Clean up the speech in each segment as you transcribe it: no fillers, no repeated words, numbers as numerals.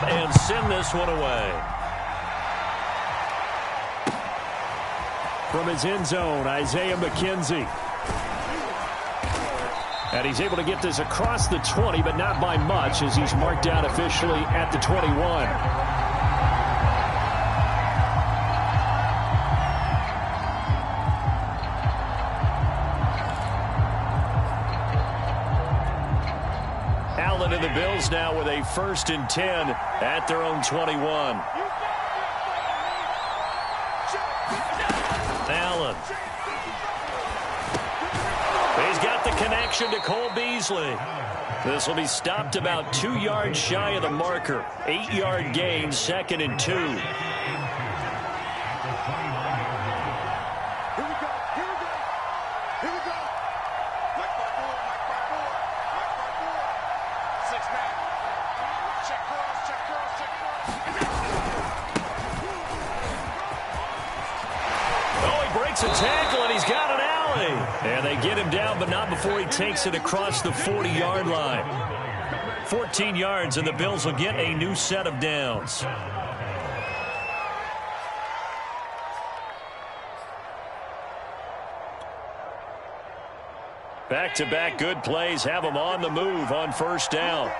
and send this one away. From his end zone, Isaiah McKenzie. And he's able to get this across the 20, but not by much, as he's marked out officially at the 21. Allen and the Bills now with a 1st and 10 at their own 21. Allen. He's got the connection to Cole Beasley. This will be stopped about 2 yards shy of the marker. 8-yard gain, 2nd and 2. A tackle, and he's got an alley. And they get him down, but not before he takes it across the 40-yard line. 14 yards, and the Bills will get a new set of downs. Back-to-back good plays have them on the move on 1st down.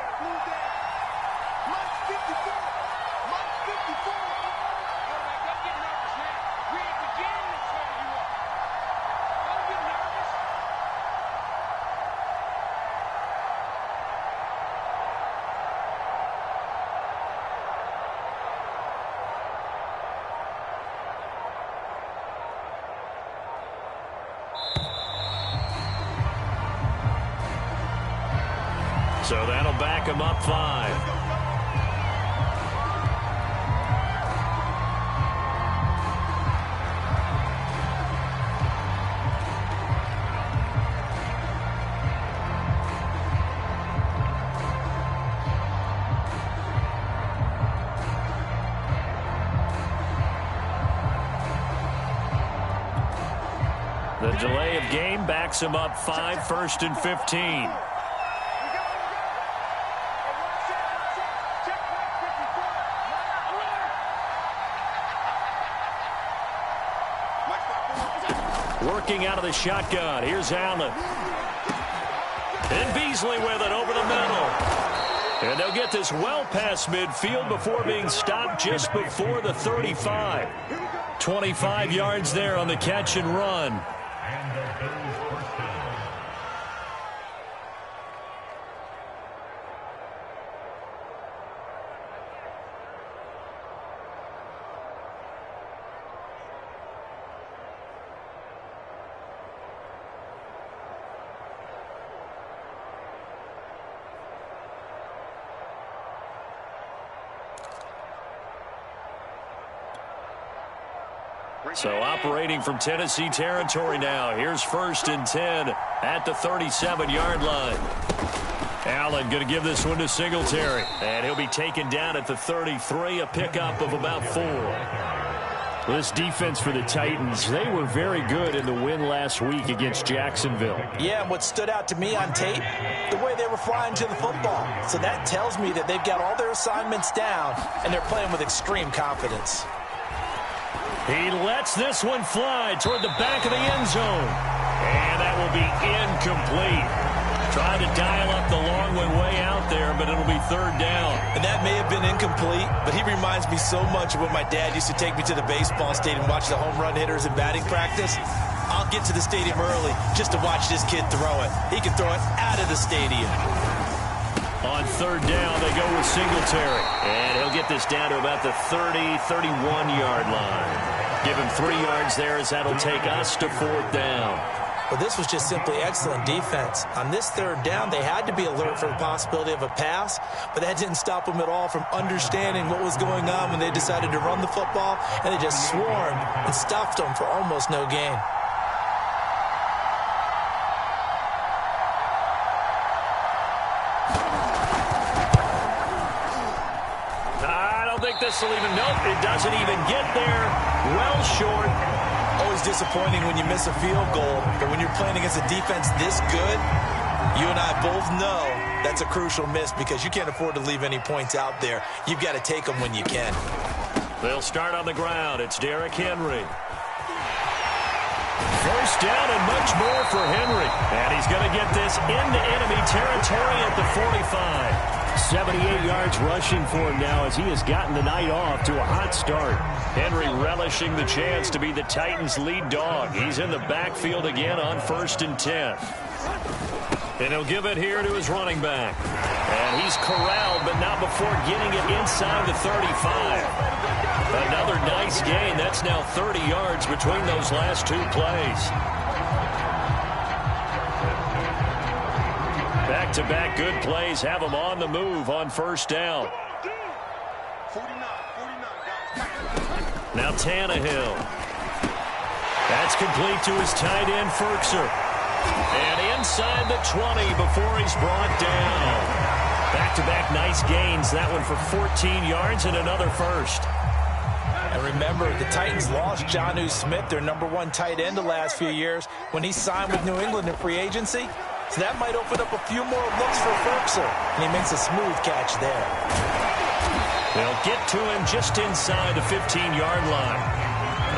So that'll back him up 5. The delay of game backs him up 5, 1st and 15. Working out of the shotgun. Here's Allen. And Beasley with it over the middle. And they'll get this well past midfield before being stopped just before the 35. 25 yards there on the catch and run. So operating from Tennessee territory now. Here's 1st and 10 at the 37-yard line. Allen going to give this one to Singletary. And he'll be taken down at the 33, a pickup of about 4. This defense for the Titans, they were very good in the win last week against Jacksonville. Yeah, and what stood out to me on tape, the way they were flying to the football. So that tells me that they've got all their assignments down, and they're playing with extreme confidence. He lets this one fly toward the back of the end zone. And that will be incomplete. Trying to dial up the long one way out there, but it'll be 3rd down. And that may have been incomplete, but he reminds me so much of when my dad used to take me to the baseball stadium and watch the home run hitters in batting practice. I'll get to the stadium early just to watch this kid throw it. He can throw it out of the stadium. On 3rd down, they go with Singletary. And he'll get this down to about the 30, 31-yard line. Give him 3 yards there as that'll take us to 4th down. Well, this was just simply excellent defense. On this 3rd down, they had to be alert for the possibility of a pass, but that didn't stop them at all from understanding what was going on when they decided to run the football, and they just swarmed and stuffed them for almost no gain. This will even, nope, it doesn't even get there. Well short. Always disappointing when you miss a field goal, but when you're playing against a defense this good, you and I both know That's a crucial miss because you can't afford to leave any points out there. You've got to take them when you can. They'll start on the ground. It's Derrick Henry. First down and much more for Henry. And he's going to get this into enemy territory at the 45. 78 yards rushing for him now as he has gotten the night off to a hot start. Henry relishing the chance to be the Titans' lead dog. He's in the backfield again on 1st and 10. And he'll give it here to his running back. And he's corralled, but not before getting it inside the 35. Another nice gain. That's now 30 yards between those last two plays. Back-to-back good plays have him on the move on 1st down. Now Tannehill. That's complete to his tight end, Ferkser. And inside the 20 before he's brought down. Back-to-back nice gains. That one for 14 yards and another first. And remember, the Titans lost Jonnu Smith, their #1 tight end the last few years, when he signed with New England in free agency. So that might open up a few more looks for Ferkser. And he makes a smooth catch there. They'll get to him just inside the 15-yard line.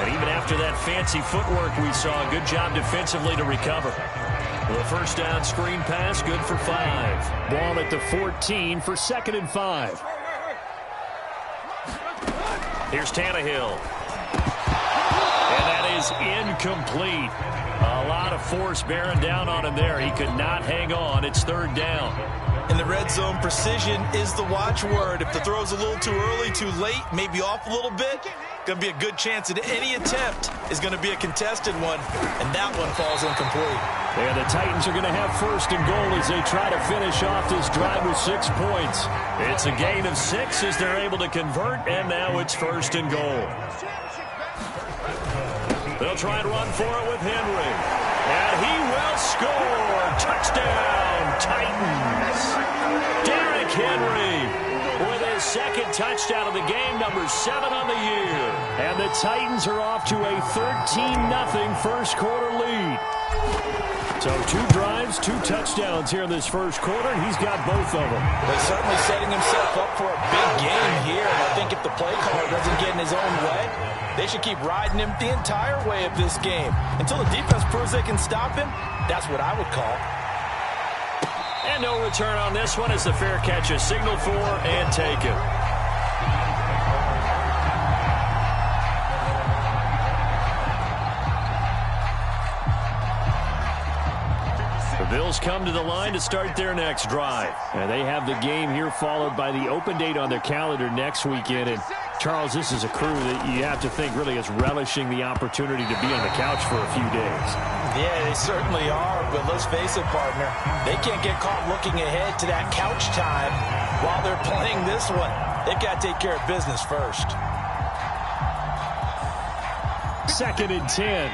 And even after that fancy footwork we saw, good job defensively to recover. The first down screen pass, good for 5. Ball at the 14 for 2nd and 5. Here's Tannehill. And that is incomplete. A lot of force bearing down on him there. He could not hang on. It's 3rd down. In the red zone, precision is the watchword. If the throw's a little too early, too late, maybe off a little bit, going to be a good chance that any attempt is going to be a contested one, and that one falls incomplete. And the Titans are going to have 1st and goal as they try to finish off this drive with 6 points. It's a gain of 6 as they're able to convert, and now it's 1st and goal. They'll try and run for it with Henry. And he will score. Touchdown, Titans. Derrick Henry with his 2nd touchdown of the game, #7 on the year. And the Titans are off to a 13-0 first quarter lead. So 2 drives, 2 touchdowns here in this first quarter, and he's got both of them. They're certainly setting himself up for a big game here. And I think if the play caller doesn't get in his own way, they should keep riding him the entire way of this game. Until the defense proves they can stop him, that's what I would call. And no return on this one as the fair catch is signaled for and taken. The Bills come to the line to start their next drive. And they have the game here followed by the open date on their calendar next weekend. And Charles, this is a crew that you have to think really is relishing the opportunity to be on the couch for a few days. Yeah, they certainly are, but let's face it, partner. They can't get caught looking ahead to that couch time while they're playing this one. They've got to take care of business first. 2nd and 10.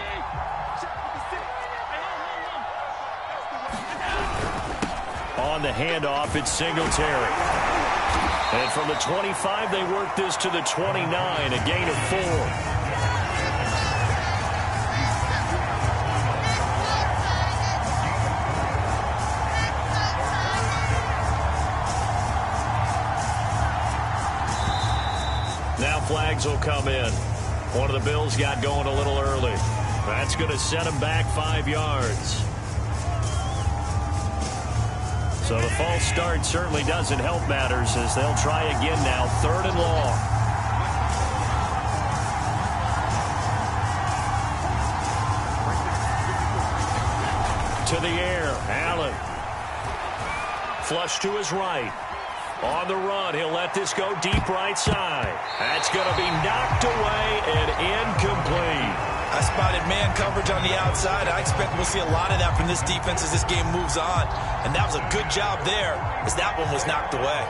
On the handoff, it's Singletary. And from the 25, they work this to the 29, a gain of 4. Now flags will come in. One of the Bills got going a little early. That's going to set him back 5 yards. So the false start certainly doesn't help matters as they'll try again now, 3rd and long. To the air, Allen. Flush to his right. On the run, he'll let this go deep right side. That's going to be knocked away and incomplete. I spotted man coverage on the outside. I expect we'll see a lot of that from this defense as this game moves on. And that was a good job there as that one was knocked away.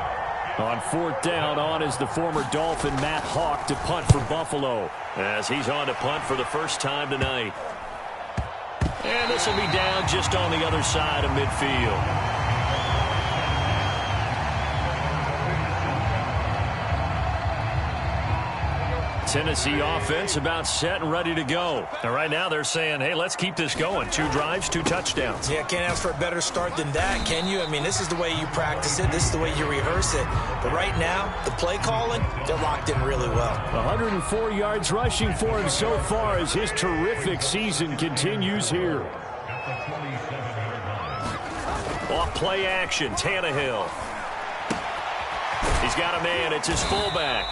On 4th down, on is the former Dolphin Matt Hawk to punt for Buffalo. As he's on to punt for the first time tonight. And this will be down just on the other side of midfield. Tennessee offense about set and ready to go. And right now they're saying, hey, let's keep this going. 2 drives, 2 touchdowns. Yeah, can't ask for a better start than that, can you? I mean, this is the way you practice it. This is the way you rehearse it. But right now, the play calling, they're locked in really well. 104 yards rushing for him so far as his terrific season continues here. Off play action, Tannehill. He's got a man. It's his fullback.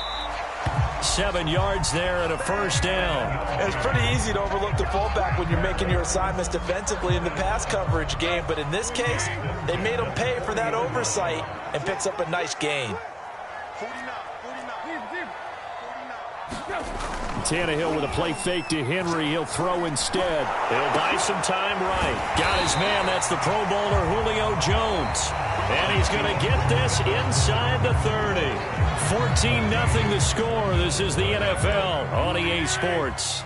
7 yards there and a first down. It's pretty easy to overlook the fullback when you're making your assignments defensively in the pass coverage game. But in this case, they made him pay for that oversight and picks up a nice gain. Tannehill with a play fake to Henry. He'll throw instead. He'll buy some time right. Got his man. That's the Pro Bowler Julio Jones. And he's going to get this inside the 30. 14-0 the score. This is the NFL on EA Sports.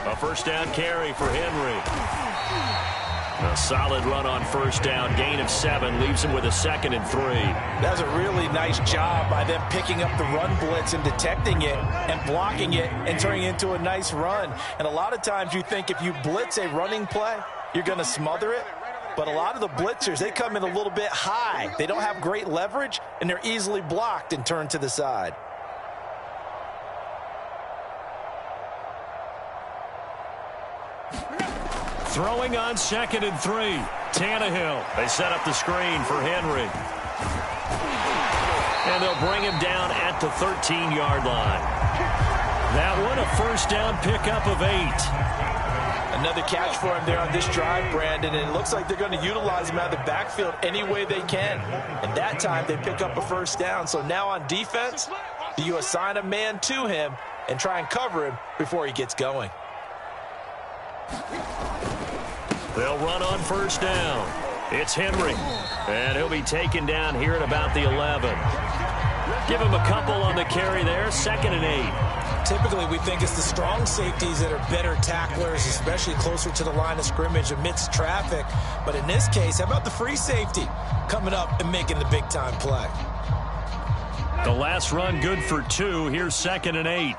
A first down carry for Henry. A solid run on first down. Gain of 7 leaves him with a 2nd and 3. That's a really nice job by them picking up the run blitz and detecting it and blocking it and turning it into a nice run. And a lot of times you think if you blitz a running play, you're going to smother it. But a lot of the blitzers, they come in a little bit high. They don't have great leverage, and they're easily blocked and turned to the side. Throwing on 2nd and 3. Tannehill. They set up the screen for Henry. And they'll bring him down at the 13-yard line. That one, a first down pickup of 8. Another catch for him there on this drive, Brandon, and it looks like they're going to utilize him out of the backfield any way they can. And that time they pick up a first down. So now on defense, do you assign a man to him and try and cover him before he gets going? They'll run on first down. It's Henry. And he'll be taken down here at about the 11. Give him a couple on the carry there. 2nd and 8. Typically, we think it's the strong safeties that are better tacklers, especially closer to the line of scrimmage amidst traffic. But in this case, how about the free safety coming up and making the big-time play? The last run good for 2. Here's 2nd and 8.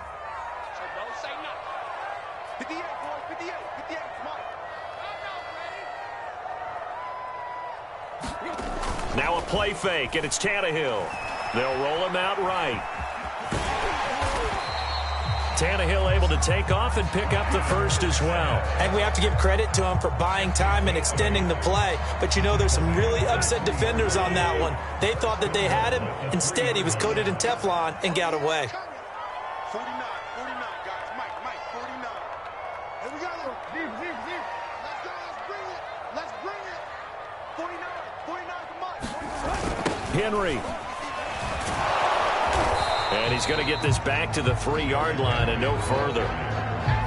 Now a play fake, and it's Tannehill. They'll roll him out right. Tannehill able to take off and pick up the first as well. And we have to give credit to him for buying time and extending the play. But you know, there's some really upset defenders on that one. They thought that they had him. Instead, he was coated in Teflon and got away. 49, guys. Mike, 49. Here we go. Let's go. Let's bring it. 49 for Mike. Henry. And he's going to get this back to the 3-yard line and no further.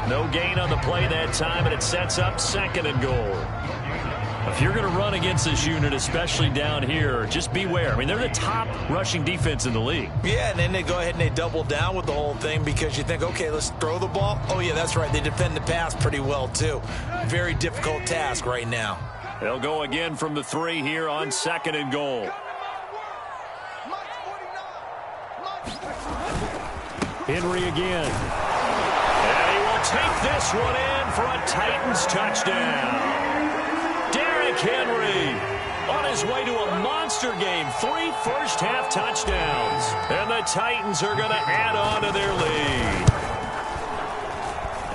No gain on the play that time, and it sets up 2nd and goal. If you're going to run against this unit, especially down here, just beware. I mean, they're the top rushing defense in the league. Yeah, and then they go ahead and they double down with the whole thing because you think, okay, let's throw the ball. Oh, yeah, that's right. They defend the pass pretty well, too. Very difficult task right now. They'll go again from the 3 here on 2nd and goal. Henry again. And he will take this one in for a Titans touchdown. Derrick Henry on his way to a monster game. 3 first-half touchdowns. And the Titans are going to add on to their lead.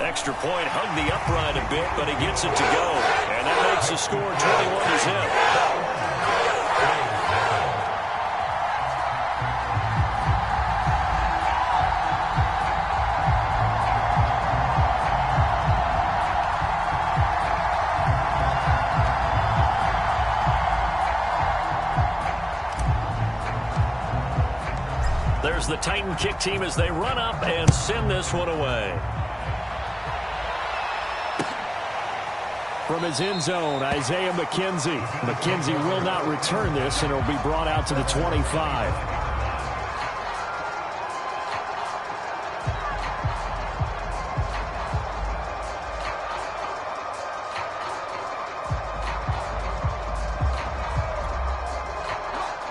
Extra point, hugged the upright a bit, but he gets it to go. And that makes the score 21-zip. There's the Titan kick team as they run up and send this one away. From his end zone, Isaiah McKenzie. McKenzie will not return this, and it'll be brought out to the 25.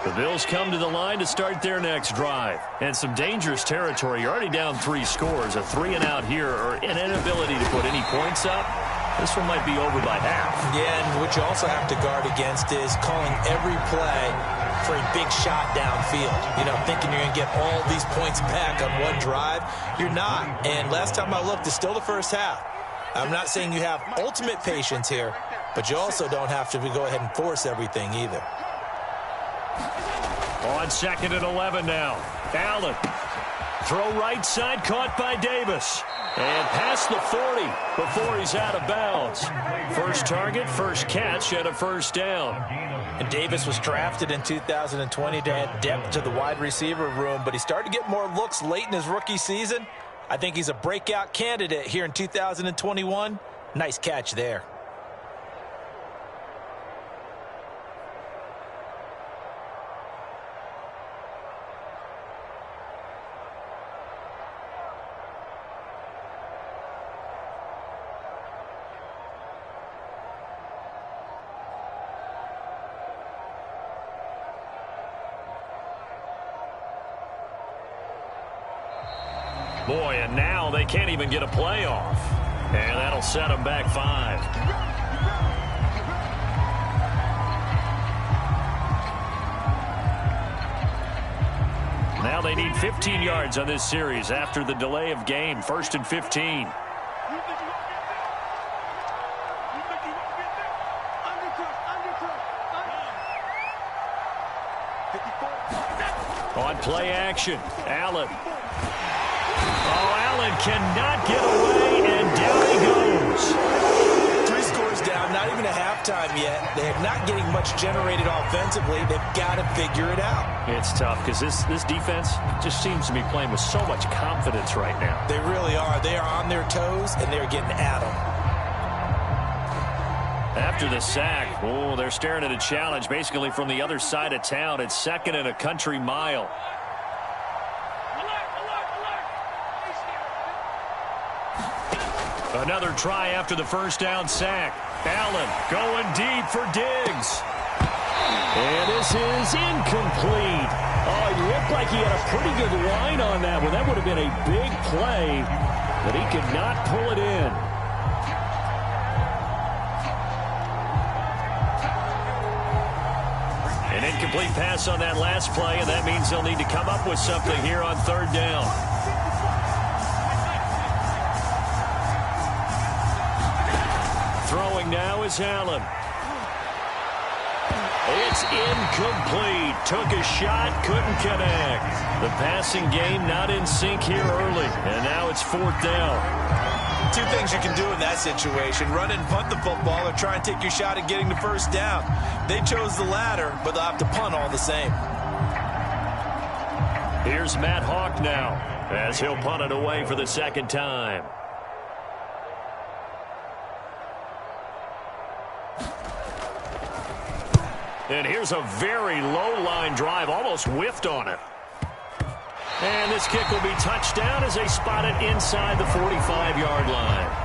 The Bills come to the line to start their next drive. And some dangerous territory. You're already down 3 scores. A 3-and-out here or an inability to put any points up. This one might be over by half. Yeah, and what you also have to guard against is calling every play for a big shot downfield. You know, thinking you're going to get all these points back on one drive. You're not. And last time I looked, it's still the first half. I'm not saying you have ultimate patience here, but you also don't have to go ahead and force everything either. On 2nd and 11 now. Allen. Throw right side, caught by Davis. And past the 40 before he's out of bounds. First target, first catch, and a first down. And Davis was drafted in 2020 to add depth to the wide receiver room, but he started to get more looks late in his rookie season. I think he's a breakout candidate here in 2021. Nice catch there. Boy, and now they can't even get a playoff. And that'll set them back 5. Now they need 15 yards on this series after the delay of game. 1st and 15. On play action, Allen. Oh, Allen cannot get away, and down he goes. 3 scores down, not even a halftime yet. They're not getting much generated offensively. They've got to figure it out. It's tough because this defense just seems to be playing with so much confidence right now. They really are. They are on their toes, and they're getting at them. After the sack, oh, they're staring at a challenge basically from the other side of town. It's 2nd and a country mile. Another try after the first down sack. Allen going deep for Diggs. And this is incomplete. Oh, he looked like he had a pretty good line on that one. That would have been a big play, but he could not pull it in. An incomplete pass on that last play, and that means they'll need to come up with something here on 3rd down. Throwing now is Allen. It's incomplete. Took a shot, couldn't connect. The passing game not in sync here early, and now it's 4th down. 2 things you can do in that situation. Run and punt the football or try and take your shot at getting the first down. They chose the latter, but they'll have to punt all the same. Here's Matt Hawk now as he'll punt it away for the 2nd time. And here's a very low-line drive, almost whiffed on it. And this kick will be touched down as they spot it inside the 45-yard line.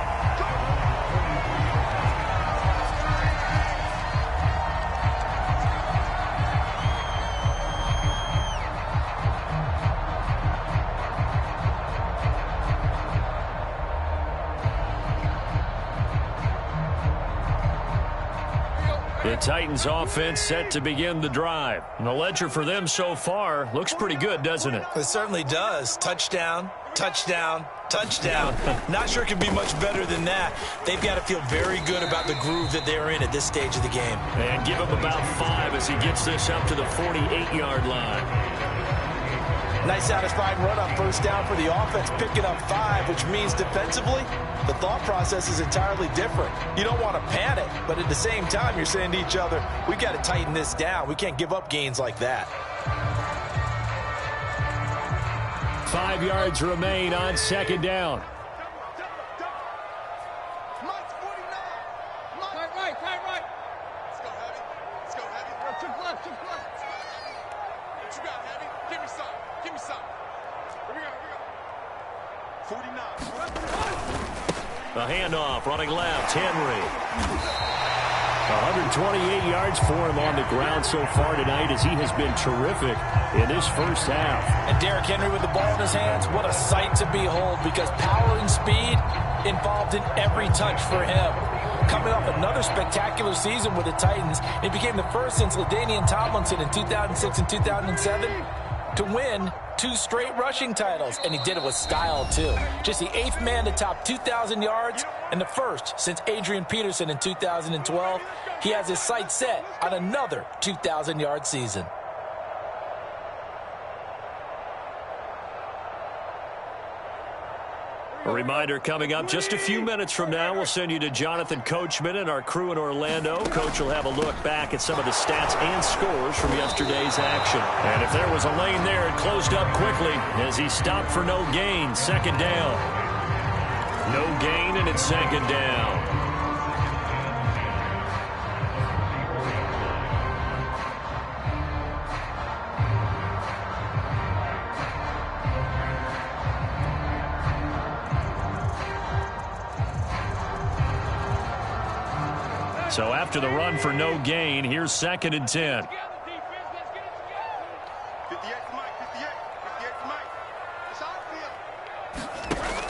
The Titans offense set to begin the drive. And the ledger for them so far looks pretty good, doesn't it? It certainly does. Touchdown, touchdown, touchdown. Not sure it can be much better than that. They've got to feel very good about the groove that they're in at this stage of the game. And give him about 5 as he gets this up to the 48-yard line. Nice satisfying run on first down for the offense, picking up 5, which means defensively, the thought process is entirely different. You don't want to panic, but at the same time, you're saying to each other, we got to tighten this down. We can't give up gains like that. 5 yards remain on 2nd down. Right. Let's go, Heavy. Let's go, Heavy. Took left. What you got, Heavy? Give me some. Here we go. 49. The handoff running left, Henry. 128 yards for him on the ground so far tonight as he has been terrific in this first half. And Derrick Henry with the ball in his hands, what a sight to behold, because power and speed involved in every touch for him. Coming off another spectacular season with the Titans, he became the first since LaDainian Tomlinson in 2006 and 2007 to win 2 straight rushing titles, and he did it with style too. Just the 8th man to top 2,000 yards and the first since Adrian Peterson in 2012. He has his sights set on another 2,000-yard season. A reminder coming up just a few minutes from now, we'll send you to Jonathan Coachman and our crew in Orlando. Coach will have a look back at some of the stats and scores from yesterday's action. And if there was a lane there, it closed up quickly as he stopped for no gain. Second down. No gain, and it's second down. So after the run for no gain, here's 2nd and 10.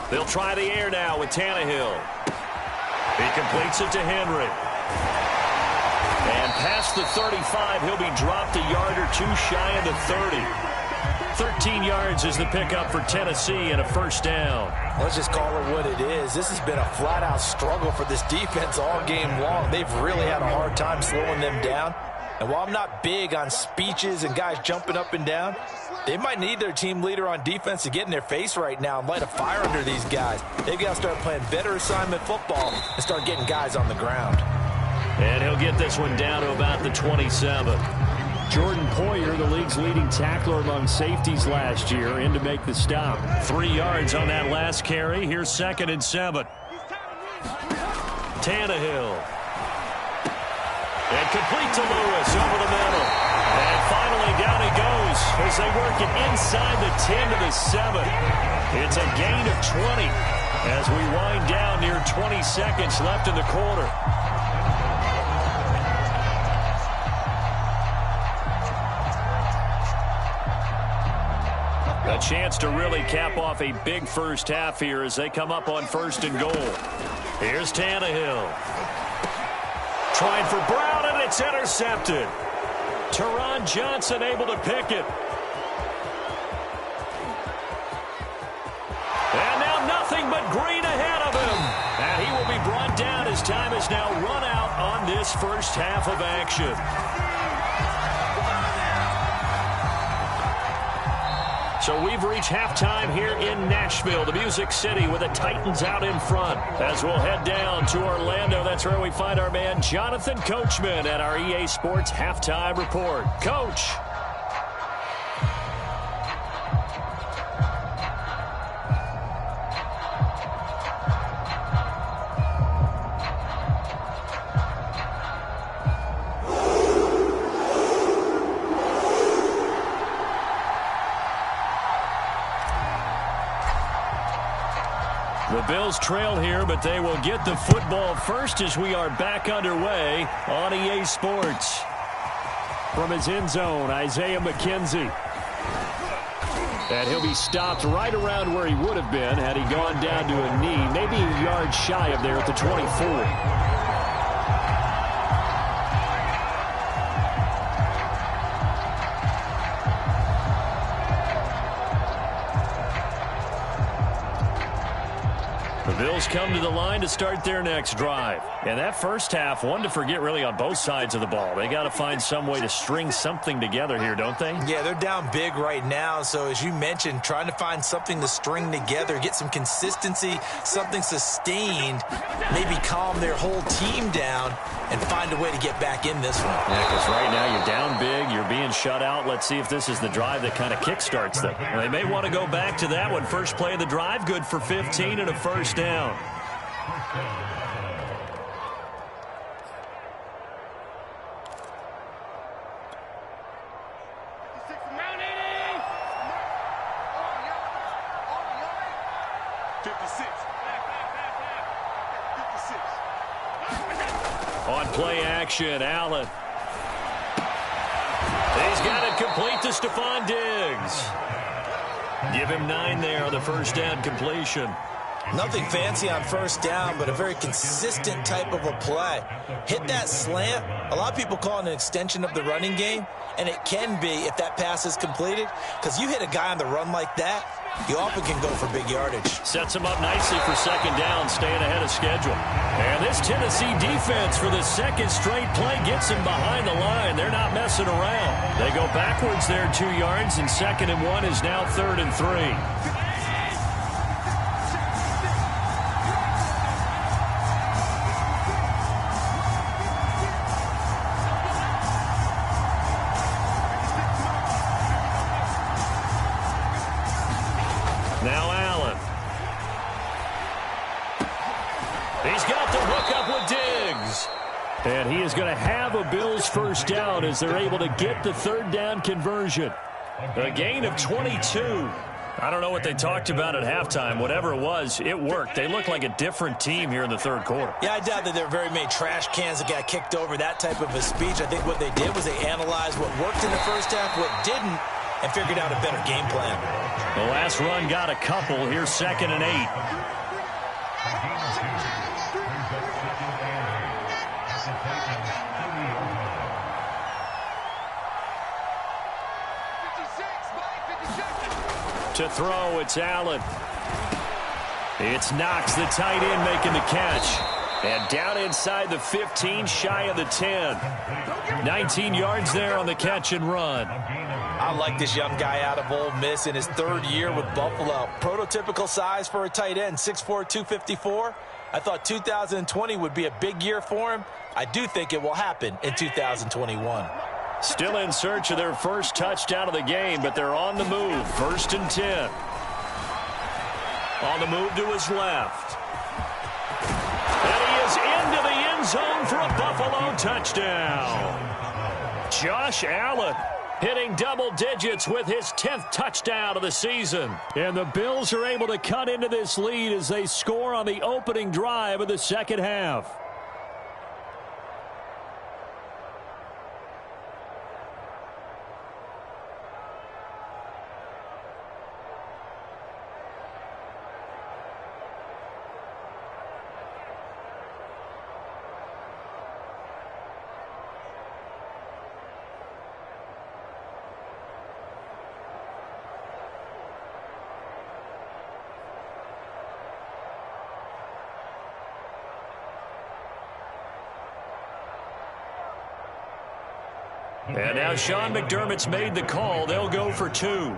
They'll try the air now with Tannehill. He completes it to Henry. And past the 35, he'll be dropped a yard or two shy of the 30. 13 yards is the pickup for Tennessee and a first down. Let's just call it what it is. This has been a flat-out struggle for this defense all game long. They've really had a hard time slowing them down. And while I'm not big on speeches and guys jumping up and down, they might need their team leader on defense to get in their face right now and light a fire under these guys. They've got to start playing better assignment football and start getting guys on the ground. And he'll get this one down to about the 27. Jordan Poyer, the league's leading tackler among safeties last year, in to make the stop. 3 yards on that last carry. Here's 2nd and 7. Tannehill. And complete to Lewis over the middle. And finally down he goes as they work it inside the 10 to the 7. It's a gain of 20 as we wind down near 20 seconds left in the quarter. A chance to really cap off a big first half here as they come up on 1st and goal. Here's Tannehill. Trying for Brown, and it's intercepted. Teron Johnson able to pick it. And now nothing but green ahead of him. And he will be brought down as time is now run out on this first half of action. So we've reached halftime here in Nashville, the Music City, with the Titans out in front. As we'll head down to Orlando, that's where we find our man Jonathan Coachman at our EA Sports Halftime Report. Coach. The Bills trail here, but they will get the football first as we are back underway on EA Sports. From his end zone, Isaiah McKenzie. And he'll be stopped right around where he would have been had he gone down to a knee, maybe a yard shy of there at the 24. The Bills come to the line to start their next drive. And that first half, one to forget really on both sides of the ball. They got to find some way to string something together here, don't they? Yeah, they're down big right now. So as you mentioned, trying to find something to string together, get some consistency, something sustained, maybe calm their whole team down and find a way to get back in this one. Yeah, because right now you're down big, you're being shut out. Let's see if this is the drive that kind of kickstarts them. Well, they may want to go back to that one. First play of the drive, good for 15 and a first down. On play action, Allen. He's got it complete to Stephon Diggs. Give him 9 there on the first down completion. Nothing fancy on first down, but a very consistent type of a play. Hit that slant. A lot of people call it an extension of the running game, and it can be if that pass is completed, because you hit a guy on the run like that, you often can go for big yardage. Sets him up nicely for second down, staying ahead of schedule. And this Tennessee defense for the second straight play gets him behind the line. They're not messing around. They go backwards there 2 yards, and 2nd and 1 is now 3rd and 3. Now Allen. He's got the hook up with Diggs. And he is going to have a Bills first down as they're able to get the 3rd down conversion. A gain of 22. I don't know what they talked about at halftime. Whatever it was, it worked. They look like a different team here in the 3rd quarter. Yeah, I doubt that there were very many trash cans that got kicked over, that type of a speech. I think what they did was they analyzed what worked in the first half, what didn't, and figured out a better game plan. The last run got a couple. Here's 2nd and 8. To throw, it's Allen. It's Knox, the tight end, making the catch. And down inside the 15, shy of the 10. 19 yards there on the catch and run. I like this young guy out of Ole Miss in his 3rd year with Buffalo. Prototypical size for a tight end, 6'4", 254. I thought 2020 would be a big year for him. I do think it will happen in 2021. Still in search of their first touchdown of the game, but they're on the move. 1st and 10. On the move to his left. And he is into the end zone for a Buffalo touchdown. Josh Allen hitting double digits with his 10th touchdown of the season. And the Bills are able to cut into this lead as they score on the opening drive of the second half. And now Sean McDermott's made the call. They'll go for 2.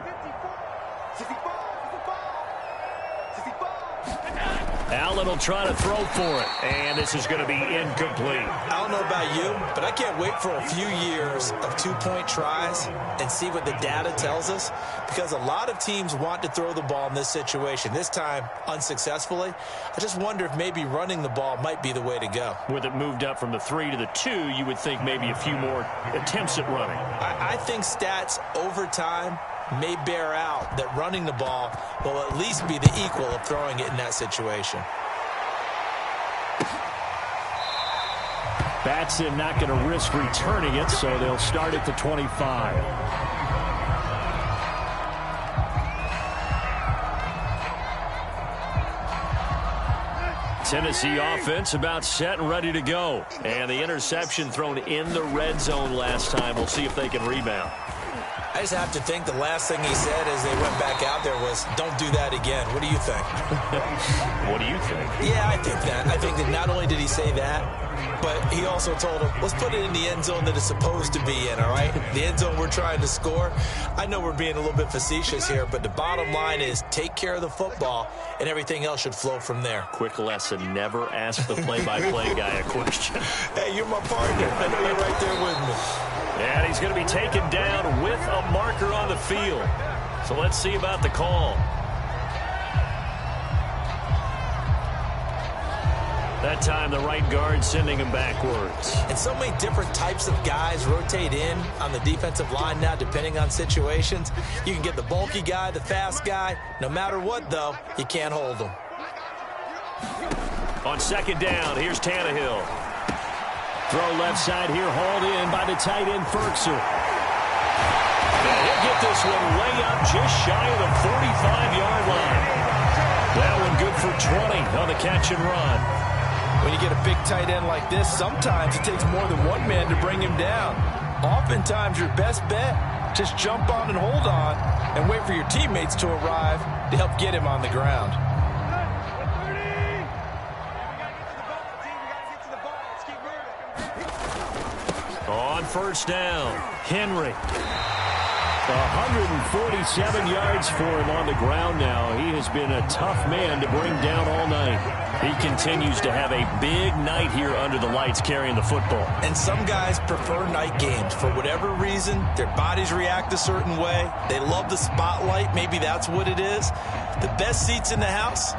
Allen will try to throw for it. And this is going to be incomplete. I don't know about you, but I can't wait for a few years of 2-point tries and see what the data tells us, because a lot of teams want to throw the ball in this situation. This time, unsuccessfully. I just wonder if maybe running the ball might be the way to go. With it moved up from the 3 to the 2, you would think maybe a few more attempts at running. I think stats over time may bear out that running the ball will at least be the equal of throwing it in that situation. Batson not going to risk returning it, so they'll start at the 25. Tennessee offense about set and ready to go. And the interception thrown in the red zone last time. We'll see if they can rebound. I just have to think the last thing he said as they went back out there was, don't do that again. What do you think? What do you think? Yeah, I think that. I think that not only did he say that, but he also told him, let's put it in the end zone that it's supposed to be in, all right? The end zone we're trying to score. I know we're being a little bit facetious here, but the bottom line is take care of the football, and everything else should flow from there. Quick lesson, never ask the play-by-play guy a question. Hey, you're my partner. I know you're right there with me. And he's going to be taken down with a marker on the field. So let's see about the call. That time the right guard sending him backwards. And so many different types of guys rotate in on the defensive line now, depending on situations. You can get the bulky guy, the fast guy. No matter what, though, you can't hold them. On second down, here's Tannehill. Throw left side here, hauled in by the tight end, Ferkser. And he'll get this one way up just shy of the 45-yard line. That one good for 20 on the catch and run. When you get a big tight end like this, sometimes it takes more than one man to bring him down. Oftentimes, your best bet, just jump on and hold on and wait for your teammates to arrive to help get him on the ground. On first down, Henry. 147 yards for him on the ground now. He has been a tough man to bring down all night. He continues to have a big night here under the lights carrying the football. And some guys prefer night games. For whatever reason, their bodies react a certain way. They love the spotlight. Maybe that's what it is. The best seats in the house,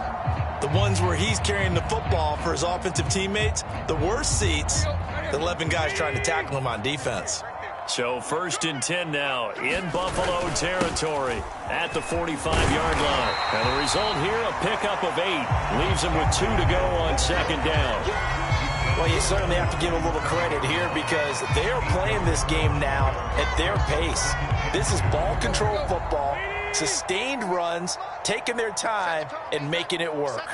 the ones where he's carrying the football for his offensive teammates. The worst seats, the 11 guys trying to tackle him on defense. So first and 10 now in Buffalo territory at the 45-yard line. And the result here, a pickup of 8. Leaves them with 2 to go on second down. Well, you certainly have to give a little credit here because they are playing this game now at their pace. This is ball control football, sustained runs, taking their time, and making it work.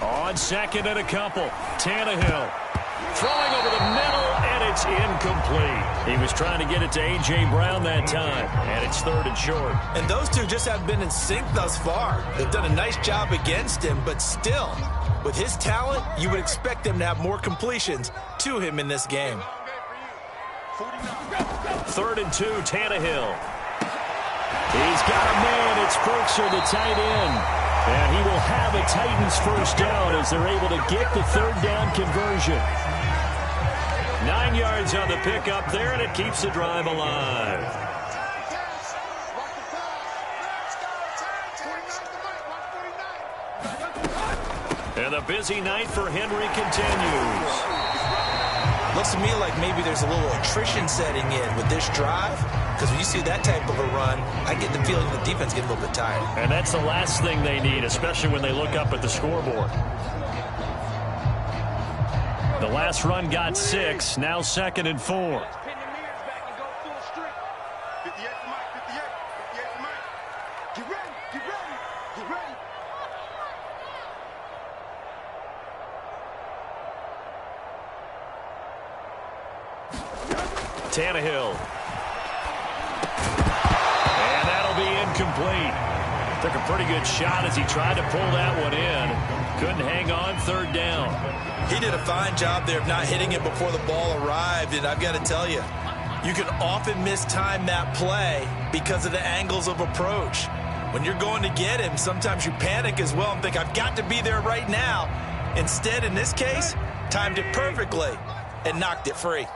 On second and a couple, Tannehill. Throwing over the middle, and it's incomplete. He was trying to get it to A.J. Brown that time, and it's third and short. And those two just haven't been in sync thus far. They've done a nice job against him, but still, with his talent, you would expect them to have more completions to him in this game. Third and 2, Tannehill. He's got a man. It's Ferkser, the tight end. And he will have a Titans first down as they're able to get the third down conversion. 9 yards on the pickup there, and it keeps the drive alive. And the busy night for Henry continues. Looks to me like maybe there's a little attrition setting in with this drive. Because when you see that type of a run, I get the feeling the defense getting a little bit tired. And that's the last thing they need, especially when they look up at the scoreboard. The last run got 6, now second and 4. Tannehill. And that'll be incomplete. Took a pretty good shot as he tried to pull that one in. Couldn't hang on, third down. He did a fine job there of not hitting it before the ball arrived, and I've got to tell you, you can often mistime that play because of the angles of approach. When you're going to get him, sometimes you panic as well and think, I've got to be there right now. Instead, in this case, timed it perfectly and knocked it free.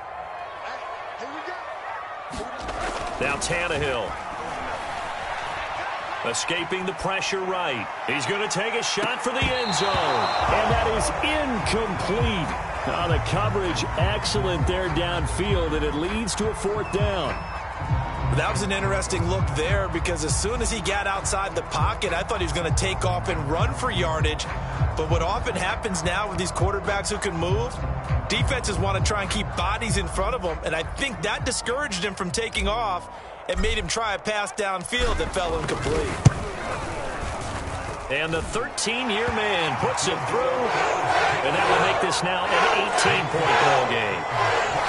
Now Tannehill. Escaping the pressure right. He's going to take a shot for the end zone. And that is incomplete. The coverage excellent there downfield, and it leads to a fourth down. That was an interesting look there because as soon as he got outside the pocket, I thought he was going to take off and run for yardage. But what often happens now with these quarterbacks who can move, defenses want to try and keep bodies in front of them, and I think that discouraged him from taking off and made him try a pass downfield that fell incomplete. And the 13-year man puts it through, and that will make this now an 18-point ball game.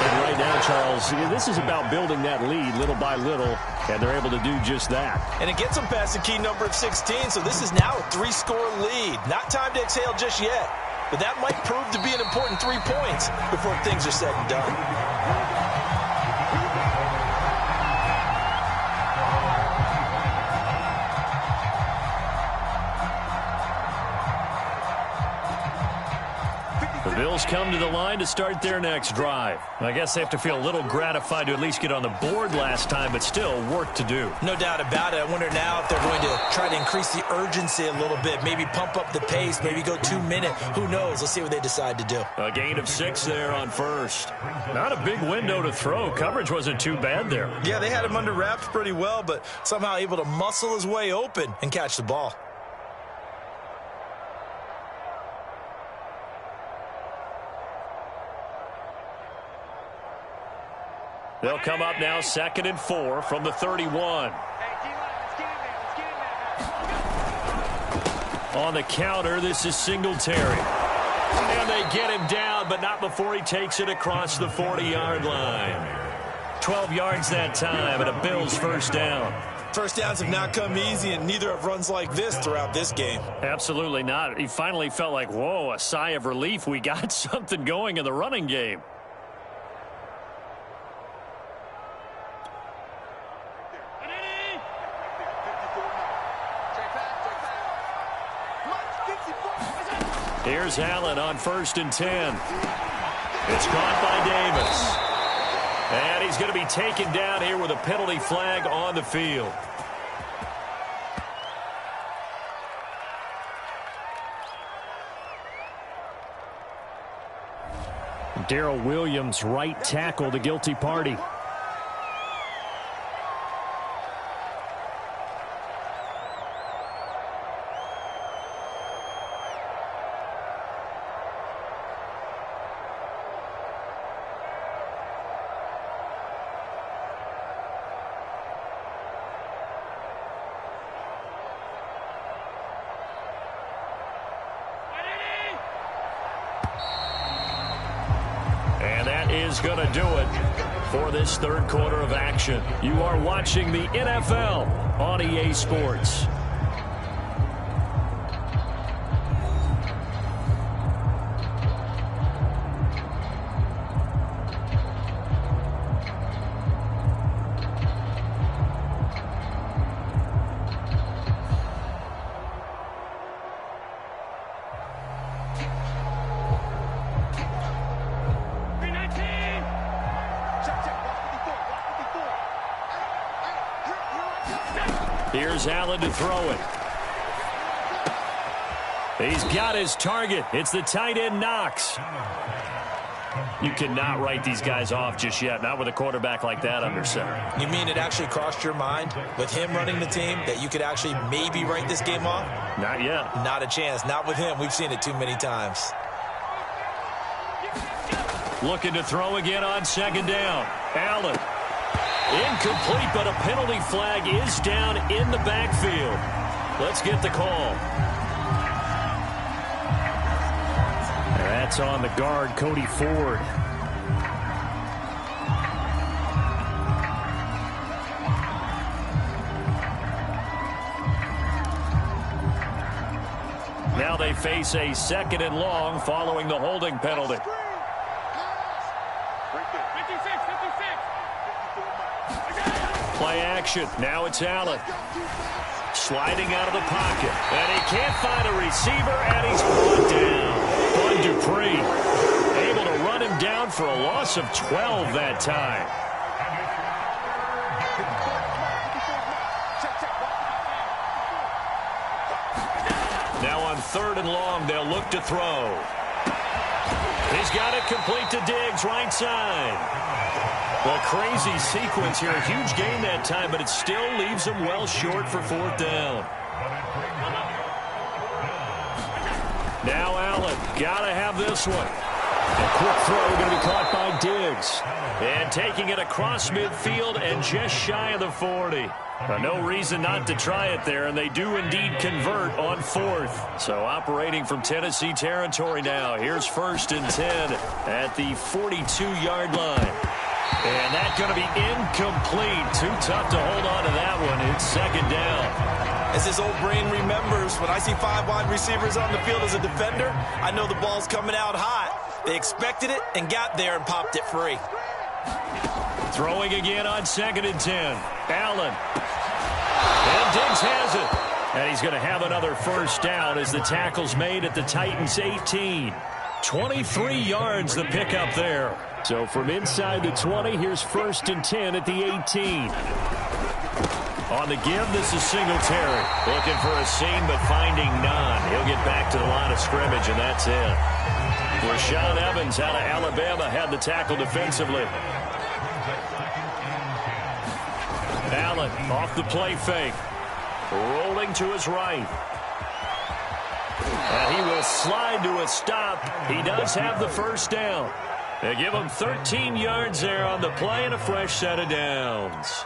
And right now, Charles, this is about building that lead little by little, and they're able to do just that. And it gets them past the key number of 16, so this is now a 3-score lead. Not time to exhale just yet, but that might prove to be an important 3 points before things are said and done. The Bills come to the line to start their next drive. I guess they have to feel a little gratified to at least get on the board last time, but still work to do. No doubt about it. I wonder now if they're going to try to increase the urgency a little bit, maybe pump up the pace, maybe go 2 minute. Who knows? Let's see what they decide to do. A gain of 6 there on first. Not a big window to throw. Coverage wasn't too bad there. Yeah, they had him under wraps pretty well, but somehow able to muscle his way open and catch the ball. They'll come up now 2nd and 4 from the 31. On the counter, this is Singletary. And they get him down, but not before he takes it across the 40-yard line. 12 yards that time, and a Bills first down. First downs have not come easy, and neither have runs like this throughout this game. Absolutely not. He finally felt like, whoa, a sigh of relief. We got something going in the running game. Here's Allen on 1st and 10. It's caught by Davis. And he's going to be taken down here with a penalty flag on the field. Darrell Williams, right tackle, the guilty party. Is going to do it for this third quarter of action. You are watching the NFL on EA Sports. Here's Allen to throw it. He's got his target. It's the tight end, Knox. You cannot write these guys off just yet, not with a quarterback like that under center. You mean it actually crossed your mind with him running the team that you could actually maybe write this game off? Not yet. Not a chance. Not with him. We've seen it too many times. Looking to throw again on 2nd down. Allen. Incomplete, but a penalty flag is down in the backfield. Let's get the call. That's on the guard, Cody Ford. Now they face a 2nd and long following the holding penalty. Play action. Now it's Allen. Sliding out of the pocket. And he can't find a receiver, and he's brought down. Bud Dupree able to run him down for a loss of 12 that time. Now on 3rd and long, they'll look to throw. He's got it complete to Diggs, right side. A crazy sequence here. A huge gain that time, but it still leaves him well short for 4th down. Now Allen. Got to have this one. A quick throw going to be caught by Diggs. And taking it across midfield and just shy of the 40. No reason not to try it there, and they do indeed convert on 4th. So operating from Tennessee territory now. Here's 1st and 10 at the 42-yard line. And that's going to be incomplete. Too tough to hold on to that one. It's 2nd down. As his old brain remembers, when I see 5 wide receivers on the field as a defender, I know the ball's coming out hot. They expected it and got there and popped it free. Throwing again on 2nd and 10. Allen. And Diggs has it. And he's going to have another first down as the tackle's made at the Titans' 18. 23 yards the pickup there. So from inside the 20, here's 1st and 10 at the 18. On the give, this is Singletary. Looking for a seam, but finding none. He'll get back to the line of scrimmage, and that's it. Rashaan Evans out of Alabama had the tackle defensively. Allen off the play fake. Rolling to his right. And he will slide to a stop. He does have the first down. They give them 13 yards there on the play and a fresh set of downs.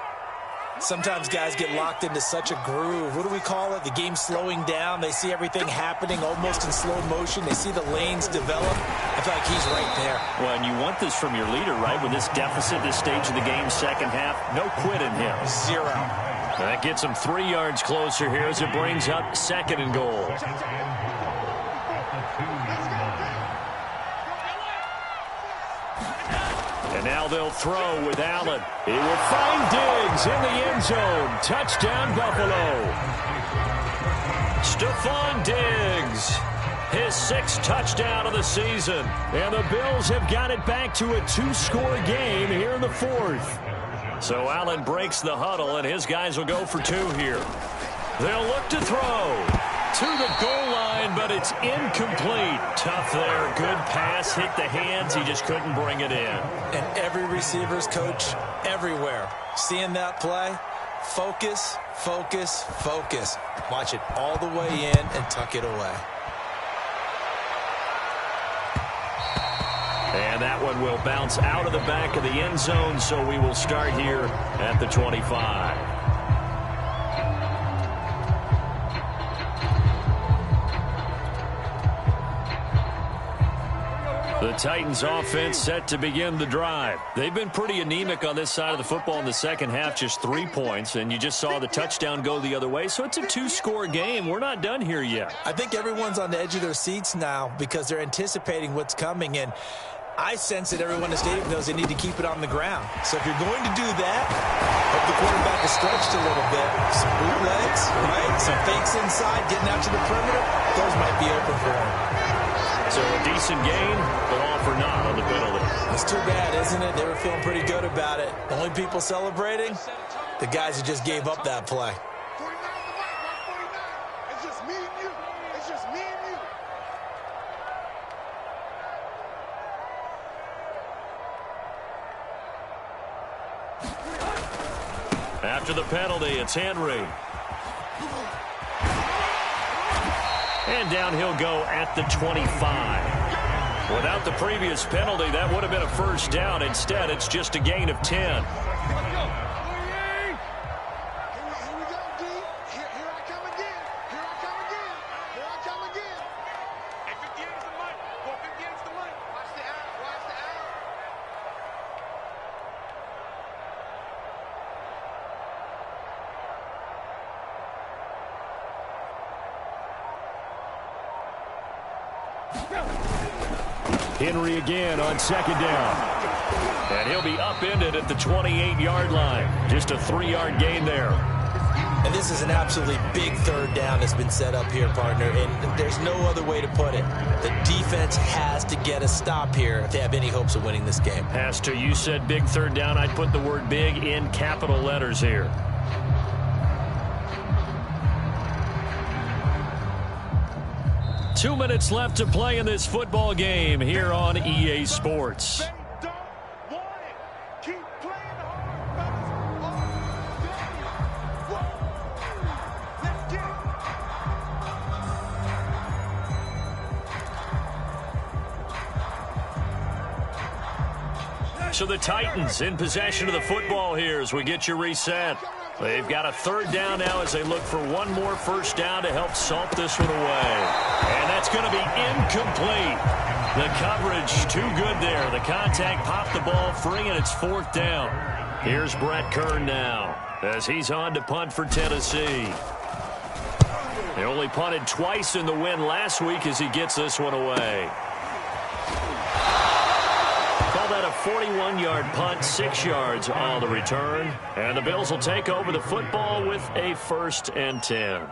Sometimes guys get locked into such a groove. What do we call it? The game slowing down. They see everything happening almost in slow motion. They see the lanes develop. I feel like he's right there. Well, and you want this from your leader, right? With this deficit, this stage of the game, second half, no quit in him. Zero. That gets him 3 yards closer here as it brings up 2nd and goal. And now they'll throw with Allen. He will find Diggs in the end zone. Touchdown, Buffalo. Stephon Diggs, his 6th touchdown of the season. And the Bills have got it back to a 2-score game here in the 4th. So Allen breaks the huddle, and his guys will go for 2 here. They'll look to throw to the goal line, but it's incomplete. Tough there. Good pass. Hit the hands. He just couldn't bring it in. And every receiver's coach everywhere. Seeing that play, focus, focus, focus. Watch it all the way in and tuck it away. And that one will bounce out of the back of the end zone, so we will start here at the 25. The Titans offense set to begin the drive. They've been pretty anemic on this side of the football in the second half, just 3 points, and you just saw the touchdown go the other way, so it's a 2-score game. We're not done here yet. I think everyone's on the edge of their seats now because they're anticipating what's coming, and I sense that everyone in the stadium knows they need to keep it on the ground. So if you're going to do that, hope the quarterback is stretched a little bit. Some bootlegs, right? Some fakes inside, getting out to the perimeter. Those might be open for him. So a decent gain, but all for naught on the penalty. It's too bad, isn't it? They were feeling pretty good about it. The only people celebrating, the guys who just gave up that play. 49 It's just me and you. It's just me and you. After the penalty, it's Henry. And down he'll go at the 25. Without the previous penalty, that would have been a first down. Instead, it's just a gain of 10. Here we go, D. Here I come again. Here I come again. Here I come again. Hey, 58 is the money. 458 is the money. Watch the out. Watch the out. Henry again on 2nd down. And he'll be upended at the 28-yard line. Just a 3-yard gain there. And this is an absolutely big 3rd down that's been set up here, partner, and there's no other way to put it. The defense has to get a stop here if they have any hopes of winning this game. Has to. You said big 3rd down. I'd put the word big in capital letters here. Two minutes left to play in this football game here on EA Sports. They don't want it. Keep playing hard, fellas. Let's get it. So the Titans in possession of the football here as we get you reset. They've got a 3rd down now as they look for one more first down to help salt this one away. And that's going to be incomplete. The coverage too good there. The contact popped the ball free, and it's 4th down. Here's Brett Kern now as he's on to punt for Tennessee. They only punted twice in the win last week as he gets this one away. Call that a 41-yard punt, 6 yards on the return. And the Bills will take over the football with a 1st and 10.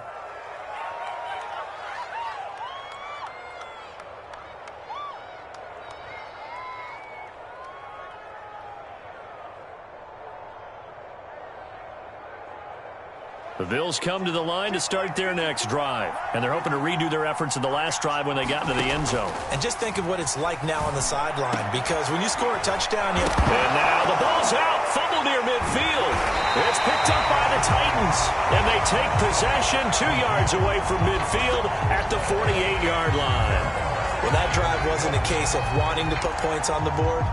The Bills come to the line to start their next drive. And they're hoping to redo their efforts in the last drive when they got into the end zone. And just think of what it's like now on the sideline, because when you score a touchdown, you... And now the ball's out. Fumble near midfield. It's picked up by the Titans. And they take possession 2 yards away from midfield at the 48-yard line. Well, that drive wasn't a case of wanting to put points on the board.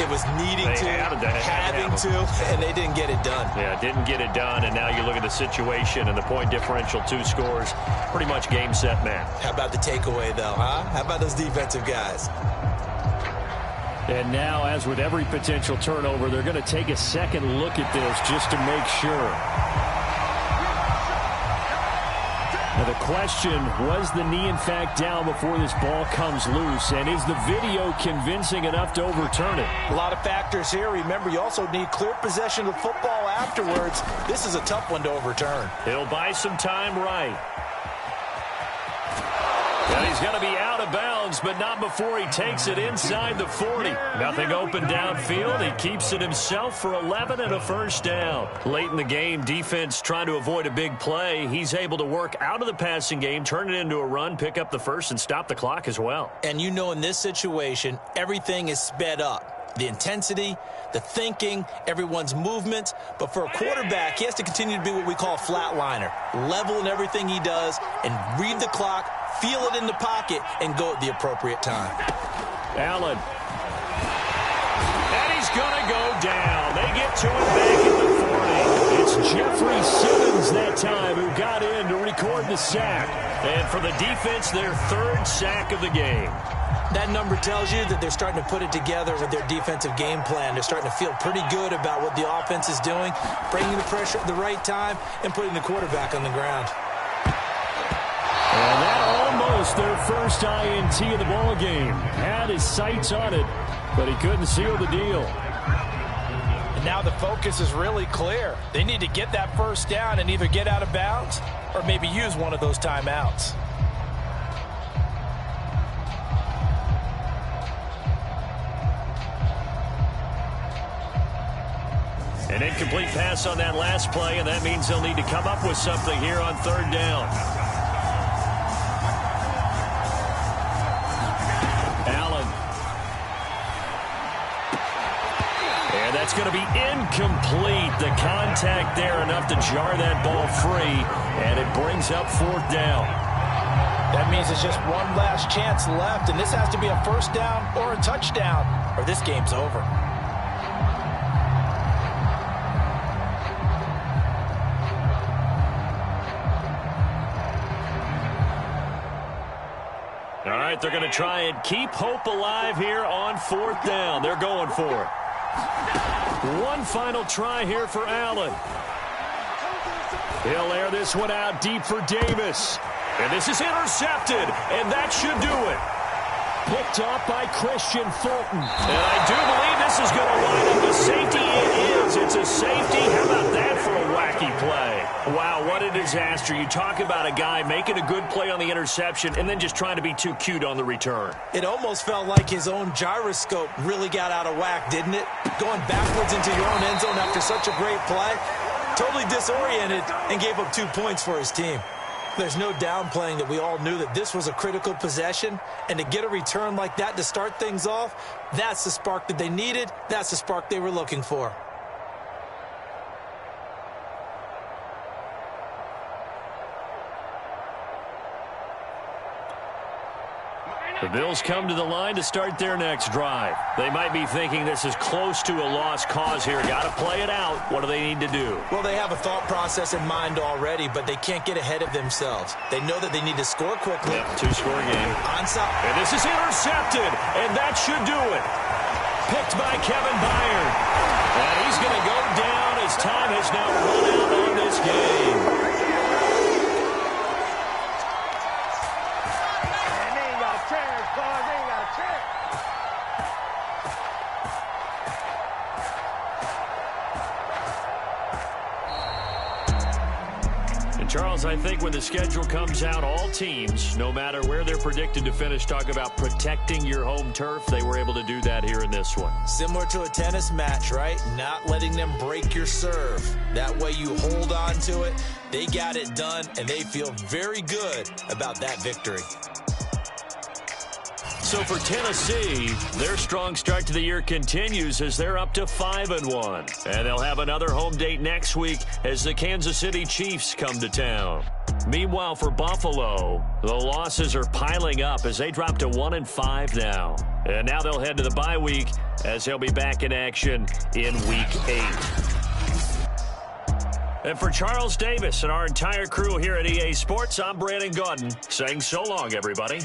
It was needing to, having to, and they didn't get it done. Yeah, didn't get it done, and now you look at the situation and the point differential, 2 scores, pretty much game, set, match. How about the takeaway, though, huh? How about those defensive guys? And now, as with every potential turnover, they're going to take a second look at this just to make sure. Now the question, was the knee in fact down before this ball comes loose? And is the video convincing enough to overturn it? A lot of factors here. Remember, you also need clear possession of the football afterwards. This is a tough one to overturn. He'll buy some time right. And he's going to be out of bounds, but not before he takes it inside the 40. Nothing open downfield. He keeps it himself for 11 and a first down. Late in the game, defense trying to avoid a big play. He's able to work out of the passing game, turn it into a run, pick up the first, and stop the clock as well. And you know, in this situation, everything is sped up. The intensity, the thinking, everyone's movement. But for a quarterback, he has to continue to be what we call a flatliner. Level in everything he does and read the clock, feel it in the pocket, and go at the appropriate time. Allen. And he's going to go down. They get to him back at the 40. It's Jeffrey Simmons that time who got in to record the sack. And for the defense, their 3rd sack of the game. That number tells you that they're starting to put it together with their defensive game plan. They're starting to feel pretty good about what the offense is doing, bringing the pressure at the right time, and putting the quarterback on the ground. And that almost their first INT of the ball game. Had his sights on it, but he couldn't seal the deal. And now the focus is really clear. They need to get that first down and either get out of bounds or maybe use one of those timeouts. An incomplete pass on that last play, and that means they'll need to come up with something here on 3rd down. Allen. And that's going to be incomplete. The contact there enough to jar that ball free, and it brings up 4th down. That means it's just one last chance left, and this has to be a first down or a touchdown, or this game's over. All right, they're going to try and keep hope alive here on 4th down. They're going for it. One final try here for Allen. He'll air this one out deep for Davis. And this is intercepted, and that should do it. Picked off by Christian Fulton. And I do believe this is going to wind up a safety. It is. It's a safety. How about that for a wacky play? Wow, what a disaster. You talk about a guy making a good play on the interception and then just trying to be too cute on the return. It almost felt like his own gyroscope really got out of whack, didn't it? Going backwards into your own end zone after such a great play. Totally disoriented and gave up 2 points for his team. There's no downplaying that we all knew that this was a critical possession, and to get a return like that to start things off, that's the spark that they needed. That's the spark they were looking for. The Bills come to the line to start their next drive. They might be thinking this is close to a lost cause here. Got to play it out. What do they need to do? Well, they have a thought process in mind already, but they can't get ahead of themselves. They know that they need to score quickly. Yep, 2-score game. Onside. And this is intercepted, and that should do it. Picked by Kevin Byard. And he's going to go down as time has now run out on this game. Charles, I think when the schedule comes out, all teams, no matter where they're predicted to finish, talk about protecting your home turf. They were able to do that here in this one. Similar to a tennis match, right? Not letting them break your serve. That way you hold on to it. They got it done, and they feel very good about that victory. So for Tennessee, their strong start to the year continues as they're up to 5-1. And they'll have another home date next week as the Kansas City Chiefs come to town. Meanwhile, for Buffalo, the losses are piling up as they drop to 1-5 now. And now they'll head to the bye week as they'll be back in action in Week 8. And for Charles Davis and our entire crew here at EA Sports, I'm Brandon Gaudin saying so long, everybody.